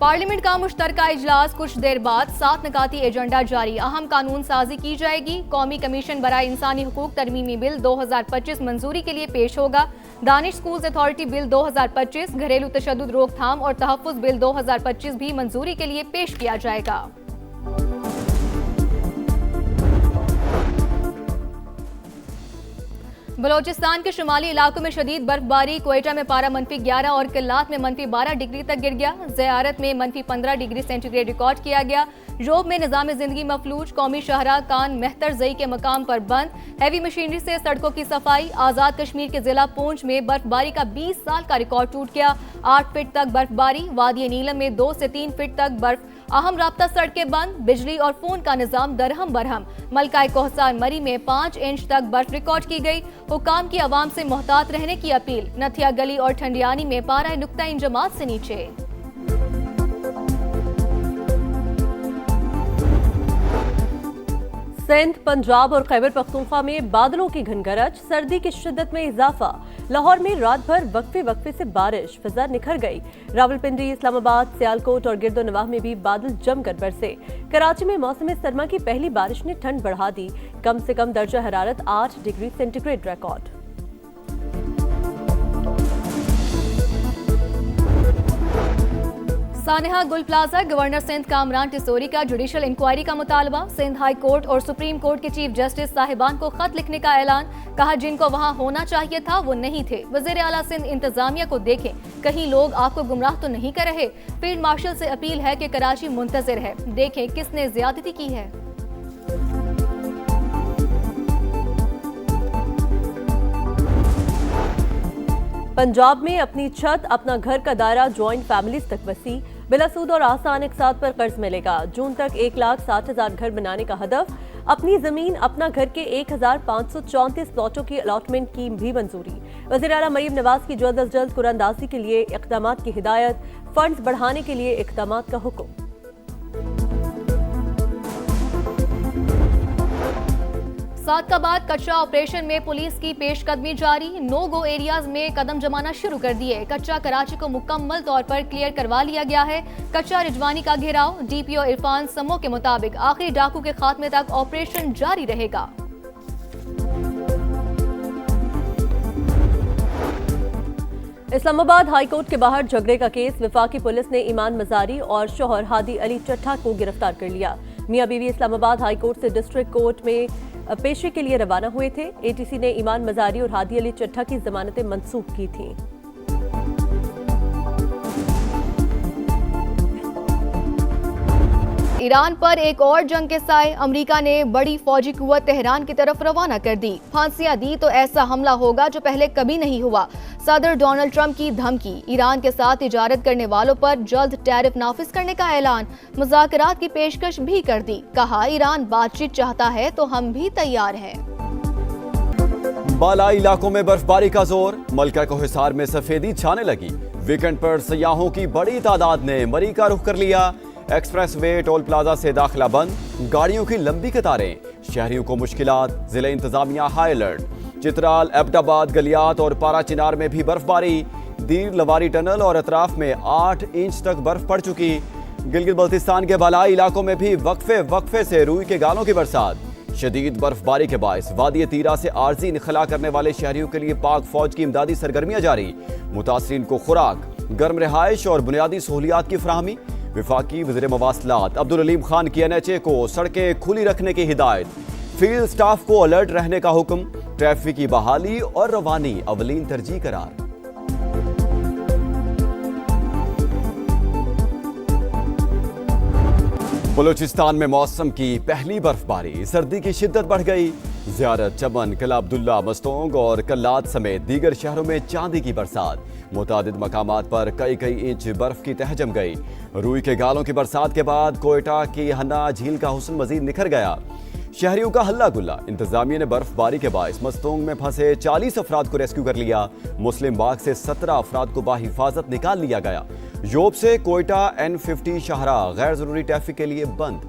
Parliament का मुश्तरका इजलास कुछ देर बाद 7 निकाती एजेंडा जारी। अहम कानून साजी की जाएगी। कौमी कमीशन बराए इंसानी हुकूक तरमीमी बिल 2025 मंजूरी के लिए पेश होगा। दानिश स्कूल्स अथॉरिटी बिल 2025, घरेलू तशद्दुद रोकथाम और तहफ़्फ़ुज़ बिल 2025 भी मंजूरी के लिए पेश किया जाएगा। बलोचिस्तान के शुमाली इलाकों में शदीद बर्फबारी। क्वेटा में पारा -11 और किल्लात में -12 डिग्री तक गिर गया। ज़ियारत में -15 डिग्री सेंटीग्रेड रिकॉर्ड किया गया। जोब में निज़ाम ज़िंदगी मफलूज। कौमी शाहरा कान मेहतर जई के मकाम पर बंद। हैवी मशीनरी से सड़कों की सफाई। आज़ाद कश्मीर के जिला पूंछ में बर्फबारी का 20 साल का रिकॉर्ड टूट गया। 8 फीट तक बर्फबारी। वादी नीलम में 2 से 3 फीट तक बर्फ। अहम राब्ता सड़कें बंद। बिजली और फोन का निजाम दरहम बरहम। मलका कोहसार मरी में 5 इंच तक बर्फ रिकॉर्ड की गई। हुकाम की आवाम से मोहतात रहने की अपील। नथिया गली और ठंडियानी में पारा नुक्ता इंजमात से नीचे। सिंध, पंजाब और खैबर पख्तूनख्वा में बादलों की घनगरज, सर्दी की शिद्दत में इजाफा। लाहौर में रात भर वक्फे से बारिश, फिजा निखर गई। रावलपिंडी, इस्लामाबाद, सियालकोट और गिरदोनवाह में भी बादल जमकर बरसे। कराची में मौसम सरमा की पहली बारिश ने ठंड बढ़ा दी। कम से कम दर्जा हरारत 8 डिग्री सेंटीग्रेड रिकॉर्ड। सानेहा गुल प्लाजा, गवर्नर सिंध कामरान टिसोरी का जुडिशल इंक्वायरी का मुतालबा। सिंध हाई कोर्ट और सुप्रीम कोर्ट के चीफ जस्टिस साहिबान को खत लिखने का ऐलान। कहा जिनको वहां होना चाहिए था वो नहीं थे। वजीर आला सिंध इंतजामिया को देखें, कहीं लोग आपको गुमराह तो नहीं कर रहे। फील्ड मार्शल से अपील है कि कराची मुंतजिर है, देखें किसने ज्यादती की है। पंजाब में अपनी छत, अपना घर का दायरा ज्वाइंट फैमिलीज तक वसी। बिलासूद और आसान इकसात पर कर्ज मिलेगा। जून तक 1,60,000 घर बनाने का हदफ। अपनी जमीन अपना घर के 1,534 प्लॉटों की अलॉटमेंट की भी मंजूरी। वज़ीर आला मरीम नवाज की जल्द अज जल्द कुरानंदाजी के लिए इक़दामात की हिदायत। फंड्स बढ़ाने के लिए इक़दामात का हुक्म। सादकाबाद कच्चा ऑपरेशन में पुलिस की पेशकदमी जारी। नो गो एरियाज में कदम जमाना शुरू कर दिए। कच्चा कराची को मुकम्मल तौर पर क्लियर करवा लिया गया है। कच्चा रिजवानी का घेराव। डीपीओ इरफान समो के मुताबिक आखिरी डाकू के खात्मे तक ऑपरेशन जारी रहेगा। इस्लामाबाद हाई कोर्ट के बाहर झगड़े का केस। वफाकी पुलिस ने ईमान मजारी और शोहर हादी अली चट्ठा को गिरफ्तार कर लिया। मियां बीवी इस्लामाबाद हाई कोर्ट से डिस्ट्रिक्ट कोर्ट में पेशी के लिए रवाना हुए थे। एटीसी ने ईमान मजारी और हादी अली चट्ठा की जमानतें मंसूख की थीं। ईरान पर एक और जंग के साए अमेरिका ने बड़ी फौजी कुव्वत तेहरान की तरफ रवाना कर दी। फांसियां दी तो ऐसा हमला होगा जो पहले कभी नहीं हुआ। सदर डोनाल्ड ट्रंप की धमकी। ईरान के साथ तिजारत करने वालों पर जल्द टैरिफ नाफिज करने का ऐलान। मुज़ाकरात की पेशकश भी कर दी। कहा ईरान बातचीत चाहता है तो हम भी तैयार हैं। बालाई इलाकों में बर्फबारी का जोर। मलका को हिसार में सफेदी छाने लगी। वीकेंड पर सयाहों की बड़ी तादाद ने मरी का रुख कर लिया। एक्सप्रेस वे टोल प्लाजा से दाखिला बंद। गाड़ियों की लंबी कतारें। शहरियों को मुश्किलात। जिला इंतजामिया हाई अलर्ट। चित्राल, एबटाबाद, गलियात और पारा चिनार में भी बर्फबारी। दीर लवारी टनल और अतराफ में 8 इंच तक बर्फ पड़ चुकी। गिलगित बल्तिस्तान के बालाई इलाकों में भी वक्फे से रूई के गालों की बरसात। शदीद बर्फबारी के बायस वादी तीरा से आर्जी इनखला करने वाले शहरियों के लिए पाक फौज की इमदादी सरगर्मियां जारी। मुतासरीन को खुराक, गर्म रिहाइश और बुनियादी सहूलियात की फराहमी। विफाकी वज़ीर मवासलात अब्दुल अलीम खान की NHA को सड़कें खुली रखने की हिदायत। फील्ड स्टाफ को अलर्ट रहने का हुक्म। ट्रैफिक की बहाली और रवानी अवलीन तरजीह करार। बलूचिस्तान में मौसम की पहली बर्फबारी। सर्दी की शिद्दत बढ़ गई। ज़ियारत, चमन, किला अब्दुल्ला, मस्तोंग और कल्लात समेत दीगर शहरों में चांदी की बरसात। मुतादिद मकामात पर कई इंच बर्फ की तह जम गई। रूई के गालों की बरसात के बाद कोयटा की हन्ना झील का हुस्न मजीद निखर गया। शहरियों का हल्ला गुल्ला। इंतजामिया ने बर्फबारी के बायस मस्तोंग में फंसे 40 अफराद को रेस्क्यू कर लिया। मुस्लिम बाग से 17 अफराद को बाहिफाजत निकाल लिया गया। योब से कोयटा N50 शाहरा गैर जरूरी ट्रैफिक के लिए बंद।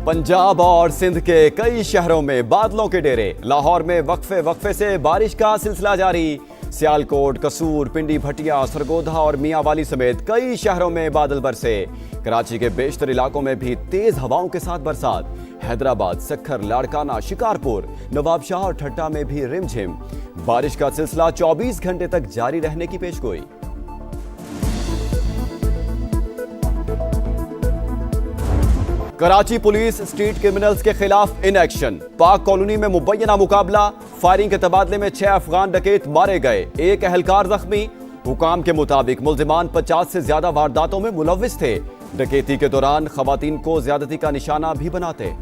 पंजाब और सिंध के कई शहरों में बादलों के डेरे। लाहौर में वक्फे वक्फे से बारिश का सिलसिला जारी। सियालकोट, कसूर, पिंडी, भटिया, सरगोधा और मियांवाली समेत कई शहरों में बादल बरसे। कराची के बेशतर इलाकों में भी तेज हवाओं के साथ बरसात। हैदराबाद, सक्खर, लाड़काना, शिकारपुर, नवाबशाह और ठट्टा में भी रिमझिम। बारिश का सिलसिला 24 घंटे तक जारी रहने की पेशगोई। कराची पुलिस स्ट्रीट क्रिमिनल्स के खिलाफ इन एक्शन। पाक कॉलोनी में मुबैना मुकाबला। फायरिंग के तबादले में 6 अफगान डकैत मारे गए, 1 अहलकार जख्मी। हुकाम के मुताबिक मुल्जिमान 50 से ज्यादा वारदातों में मुलव्विस थे। डकैती के दौरान खवातीन को ज्यादती का निशाना भी बनाते।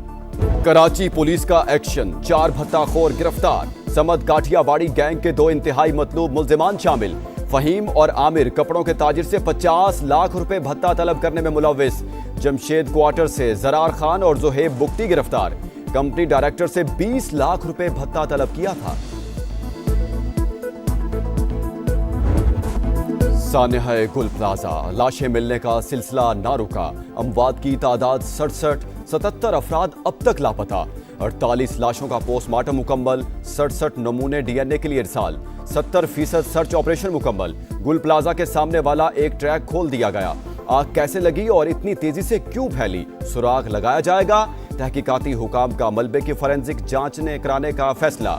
कराची पुलिस का एक्शन, 4 भत्ताखोर गिरफ्तार। समद काठियावाड़ी गैंग के 2 इंतहाई मतलूब मुल्जिमान शामिल। फहीम और आमिर कपड़ों के ताजिर से 50 लाख रुपए भत्ता तलब करने में मुलव्विस। जमशेद क्वार्टर से जरार खान और जोहेब बुख्ती गिरफ्तार। कंपनी डायरेक्टर से 20 लाख रुपए भत्ता तलब किया था। सान्या गुल प्लाजा, लाशें मिलने का सिलसिला ना रुका। अमवात की तादाद 67, 77 अफराद अब तक लापता। 48 लाशों का पोस्टमार्टम मुकम्मल, 67 नमूने डीएनए के लिए इरसाल। 70% सर्च ऑपरेशन मुकम्मल। गुल प्लाजा के सामने वाला एक ट्रैक खोल दिया गया। आग कैसे लगी और इतनी तेजी से क्यों फैली, सुराग लगाया जाएगा। तहकीकाती हुकाम का मलबे की फोरेंसिक जांच ने कराने का फैसला।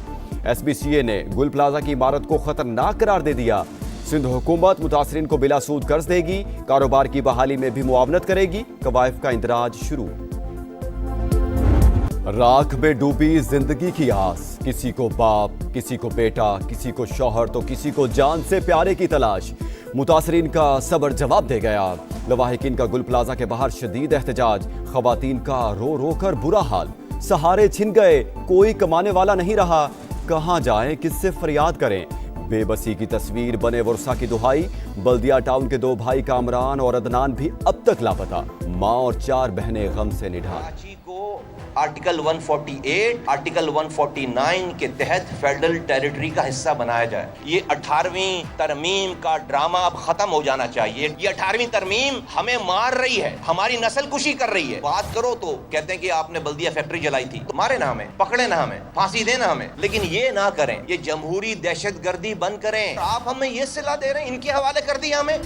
SBCA ने गुल प्लाजा की इमारत को खतरनाक करार दे दिया। सिंध हुकूमत मुतासरीन को बिला सूद कर्ज देगी। कारोबार की बहाली में भी मुआवनत करेगी। कवायफ का इंदराज शुरू। राख में डूबी जिंदगी की आस। किसी को बाप, किसी को बेटा, किसी को शौहर तो किसी को जान से प्यारे की तलाश। मुतासरीन का सब्र जवाब दे गया। लवाहिकीन का गुल प्लाजा के बाहर शदीद एहतजाज। खवातीन का रो रो कर बुरा हाल। सहारे छिन गए, कोई कमाने वाला नहीं रहा। कहां जाएं, किससे फरियाद करें। बेबसी की तस्वीर, बने वर्षा की दुहाई। बल्दिया टाउन के 2 भाई कामरान और अदनान भी अब तक लापता। मां और 4 बहनें गम से निढाल। कराची को आर्टिकल 148, आर्टिकल 149 के तहत फेडरल टेरिटरी का हिस्सा बनाया जाए। ये 18वीं तरमीम का ड्रामा अब खत्म हो जाना चाहिए। ये 18वीं तरमीम हमें मार रही है, हमारी नस्ल कुशी कर रही है। बात करो तो कहते हैं कि आपने बल्दिया फैक्ट्री जलाई थी, तो मारे ना हमें, पकड़े ना हमें, फांसी देना हमें, लेकिन ये ना करें। ये जमहूरी दहशतगर्दी बंद करें। आप हमें ये सिला दे रहे हैं, इनके हवाले कर दिया हमें।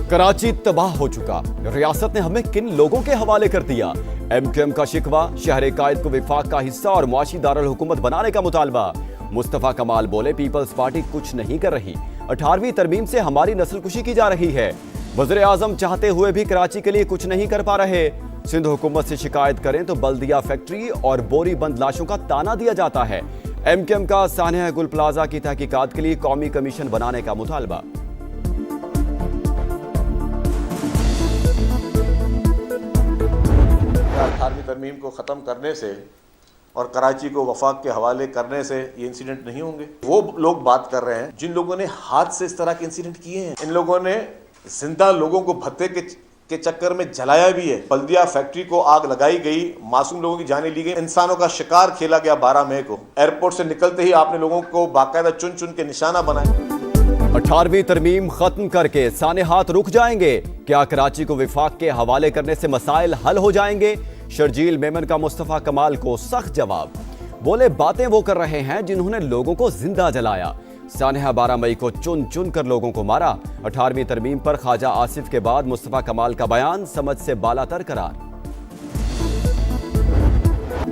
कराची तबाह हो चुका, रियासत ने हमें किन लोगों के हवाले कर दिया। MQM का शिकवा, शहर कायद को विफाक का हिस्सा और मुआशी दारुल हुकूमत बनाने का मुतालबा। मुस्तफा कमाल बोले, पीपल्स पार्टी कुछ नहीं कर रही। 18वीं तरमीम से हमारी नस्लकुशी की जा रही है। वज़ीर आज़म चाहते हुए भी कराची के लिए कुछ नहीं कर पा रहे। सिंध हुकूमत से शिकायत करें तो बल्दिया फैक्ट्री और बोरी बंद लाशों का ताना दिया जाता है। MQM का सान्या गुल प्लाजा की तहकीकात के लिए कौमी कमीशन बनाने का मुतालबा। 18वीं तरमीम को ख़त्म करने से और कराची को वफाक के हवाले करने से ये इंसिडेंट नहीं होंगे। वो लोग बात कर रहे हैं जिन लोगों ने हाथ से इस तरह के इंसिडेंट किए हैं। इन लोगों ने जिंदा लोगों को भत्ते के चक्कर में जलाया भी है। बल्दिया फैक्ट्री को आग लगाई गई, मासूम लोगों की जानें ली गई, इंसानों का शिकार खेला गया। 12 मई को एयरपोर्ट से निकलते ही आपने लोगों को बाकायदा चुन चुन के निशाना बनाया। 18वीं तरमीम खत्म करके साने हाथ रुक जाएंगे। क्या कराची को विफाक के हवाले करने से मसाइल हल हो जाएंगे। शर्जील मेमन का मुस्तफा कमाल को सख्त जवाब। बोले, बातें वो कर रहे हैं जिन्होंने लोगों को जिंदा जलाया। सान्या 12 मई को चुन चुन कर लोगों को मारा। 18वीं तरमीम पर ख्वाजा आसिफ के बाद मुस्तफा कमाल का बयान समझ से बालातर करार।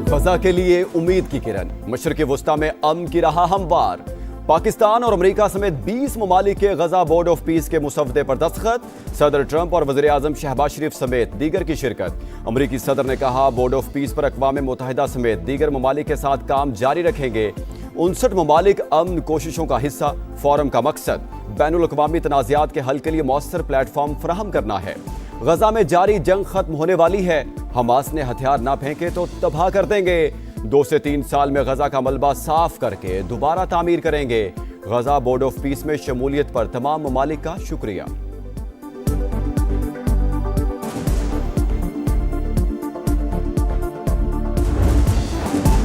गजा के लिए उम्मीद की किरण। मशरिक़ वुस्ता में अमन की राह हमवार। पाकिस्तान और अमेरिका समेत 20 ममालिक के गजा बोर्ड ऑफ पीस के मुसवदे पर दस्तखत। सदर ट्रंप और वज़ीर आज़म शहबाज शरीफ समेत दीगर की शिरकत। अमेरिकी सदर ने कहा, बोर्ड ऑफ पीस पर अक़वाम मुत्तहिदा समेत दीगर ममालिक के साथ काम जारी रखेंगे। 59 ममालिक अमन कोशिशों का हिस्सा। फोरम का मकसद बैनुल अक़वामी तनाज़ात के हल के लिए मौसर प्लेटफॉर्म फराहम करना है। गजा में जारी जंग खत्म होने वाली है। हमास ने हथियार ना फेंके तो तबाह कर देंगे। 2 से 3 साल में गजा का मलबा साफ करके दोबारा तामीर करेंगे। गजा बोर्ड ऑफ पीस में शमूलियत पर तमाम ममालिक का शुक्रिया।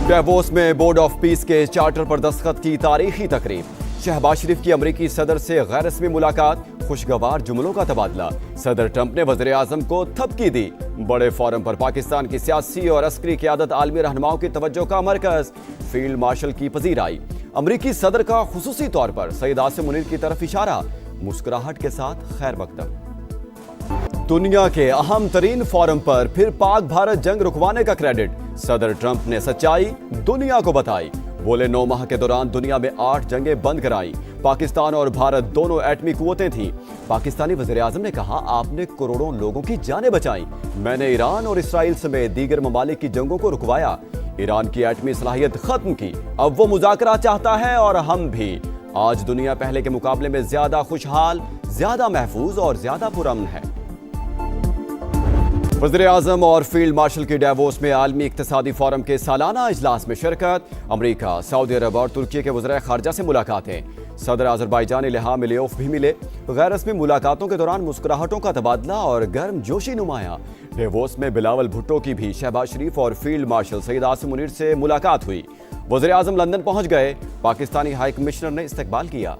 डेवोस में बोर्ड ऑफ पीस के चार्टर पर दस्तखत की तारीखी तकरीब। शहबाज शरीफ की अमेरिकी सदर से गैर रस्मी मुलाकात। खुशगवार जुमलों का तबादला। सदर ट्रंप ने वज़ीर आज़म को थपकी दी। बड़े फोरम पर पाकिस्तान की सियासी और अस्करी क़यादत आलमी रहनुमाओं की तवज्जो का मरकज, फील्ड मार्शल की पजीराई। अमरीकी सदर का खुसूसी तौर पर सईद आसिम मुनीर की तरफ इशारा, मुस्कुराहट के साथ खैर मकदम। दुनिया के अहम तरीन फोरम पर फिर पाक भारत जंग रुकवाने का क्रेडिट, सदर ट्रंप ने सच्चाई दुनिया को बताई। बोले 9 माह के दौरान दुनिया में 8 जंगें बंद कराई। पाकिस्तान और भारत दोनों एटमी कुव्वतें थीं। पाकिस्तानी वज़ीर-ए-आज़म ने कहा, आपने करोड़ों लोगों की जानें बचाई। मैंने ईरान और इसराइल समेत दीगर ममालिक की जंगों को रुकवाया। ईरान की एटमी सलाहियत खत्म की। अब वो मुज़ाकरा चाहता है और हम भी। आज दुनिया पहले के मुकाबले में ज्यादा खुशहाल, ज्यादा महफूज और ज्यादा पुरअमन है। वज़ीर-ए-आज़म और फील्ड मार्शल की डेवोस में आलमी इक्तिसादी फोरम के सालाना इजलास में शिरकत। अमरीका, सऊदी अरब और तुर्की के वज़ीर ख़ारजा से मुलाकातें। सदर अज़रबैजान इल्हाम अलियोव भी मिले। गैर रस्मी मुलाकातों के दौरान मुस्कुराहटों का तबादला और गर्म जोशी नुमाया। डेवोस में बिलावल भुट्टो की भी शहबाज शरीफ और फील्ड मार्शल सईद आसिम मुनीर से मुलाकात हुई। वज़ीर-ए-आज़म लंदन पहुंच गए। पाकिस्तानी हाई कमिश्नर ने इस्तकबाल किया।